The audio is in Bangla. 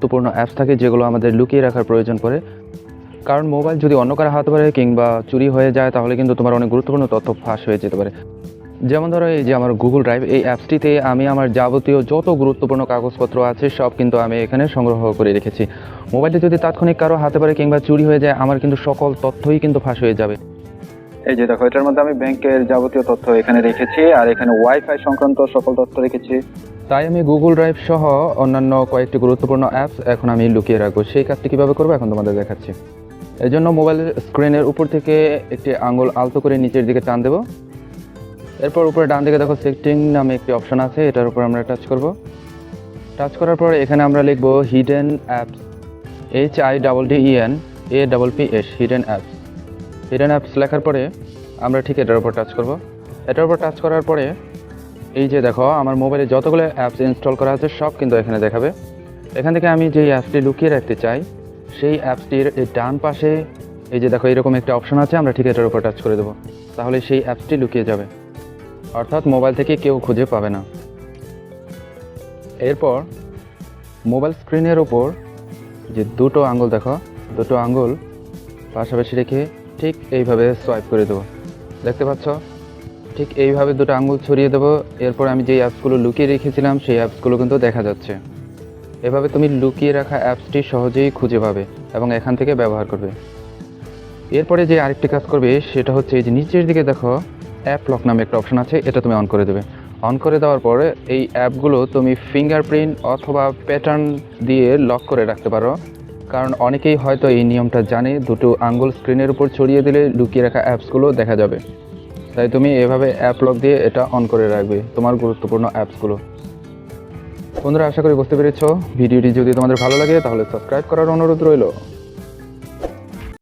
গুরুত্বপূর্ণ অ্যাপস থাকে যেগুলো আমাদের লুকিয়ে রাখার প্রয়োজন পড়ে। কারণ মোবাইল যদি অন্য কারো হাতে পারে কিংবা চুরি হয়ে যায় তাহলে কিন্তু তোমার অনেক গুরুত্বপূর্ণ তথ্য ফাঁস হয়ে যেতে পারে। যেমন ধরো এই যে আমার গুগল ড্রাইভ, এই অ্যাপসটিতে আমি আমার যাবতীয় যত গুরুত্বপূর্ণ কাগজপত্র আছে সব কিন্তু আমি এখানে সংগ্রহ করে রেখেছি। মোবাইলটি যদি তাৎক্ষণিক কারো হাতে পারে কিংবা চুরি হয়ে যায় আমার কিন্তু সকল তথ্যই কিন্তু ফাঁস হয়ে যাবে। এই যে দেখো, এটার মধ্যে আমি ব্যাংকের যাবতীয় তথ্য এখানে রেখেছি আর এখানে ওয়াইফাই সংক্রান্ত সকল তথ্য রেখেছি। তাই আমি গুগল ড্রাইভ সহ অন্যান্য কয়েকটি গুরুত্বপূর্ণ অ্যাপস এখন আমি লুকিয়ে রাখবো। সেই কাজটি কীভাবে করবো এখন তোমাদের দেখাচ্ছি। এই জন্য মোবাইলের স্ক্রিনের উপর থেকে একটি আঙুল আলতো করে নিচের দিকে টান দেবো। এরপর উপরে ডান দিকে দেখো সেটিং নামে একটি অপশন আছে, এটার উপর আমরা টাচ করব। টাচ করার পর এখানে আমরা লিখব hidden apps, HIDDENAPPS, hidden apps. Hidden apps লেখার পরে আমরা ঠিক এটার উপর টাচ করব। এটার উপর টাচ করার পরে এই যে দেখো আমার মোবাইলে যতগুলো অ্যাপস ইনস্টল করা আছে সব কিন্তু এখানে দেখাবে। এখান থেকে আমি যে অ্যাপসটি লুকিয়ে রাখতে চাই সেই অ্যাপসটির এই ডান পাশে এই যে দেখো এরকম একটা অপশন আছে, আমরা ঠিক এটার উপর টাচ করে দেবো। তাহলে সেই অ্যাপসটি লুকিয়ে যাবে, অর্থাৎ মোবাইল থেকে কেউ খুঁজে পাবে না। এরপর মোবাইল স্ক্রিনের ওপর যে দুটো আঙুল দেখো, দুটো আঙুল পাশাপাশি রেখে ঠিক এইভাবে সোয়াইপ করে দেবো। দেখতে পাচ্ছ, ঠিক এইভাবে দুটো আঙুল ছড়িয়ে দেবো। এরপর আমি যে অ্যাপসগুলো লুকিয়ে রেখেছিলাম সেই অ্যাপসগুলো কিন্তু দেখা যাচ্ছে। এভাবে তুমি লুকিয়ে রাখা অ্যাপসটি সহজেই খুঁজে পাবে এবং এখান থেকে ব্যবহার করবে। এরপরে যে আরেকটি কাজ করবে সেটা হচ্ছে এই যে নিচের দিকে দেখো অ্যাপ লক নামে একটা অপশন আছে, এটা তুমি অন করে দেবে। অন করে দেওয়ার পরে এই অ্যাপগুলো তুমি ফিঙ্গারপ্রিন্ট অথবা প্যাটার্ন দিয়ে লক করে রাখতে পারো। কারণ অনেকেই হয়তো এই নিয়মটা জানে, দুটো আঙ্গুল স্ক্রিনের উপর ছড়িয়ে দিলে লুকিয়ে রাখা অ্যাপসগুলো দেখা যাবে। তাই তুমি এভাবে অ্যাপ লক দিয়ে এটা অন করে রাখবে তোমার গুরুত্বপূর্ণ অ্যাপসগুলো। বন্ধুরা, আশা করি বুঝতে পেরেছো। ভিডিওটি যদি তোমাদের ভালো লাগে তাহলে সাবস্ক্রাইব করার অনুরোধ রইল।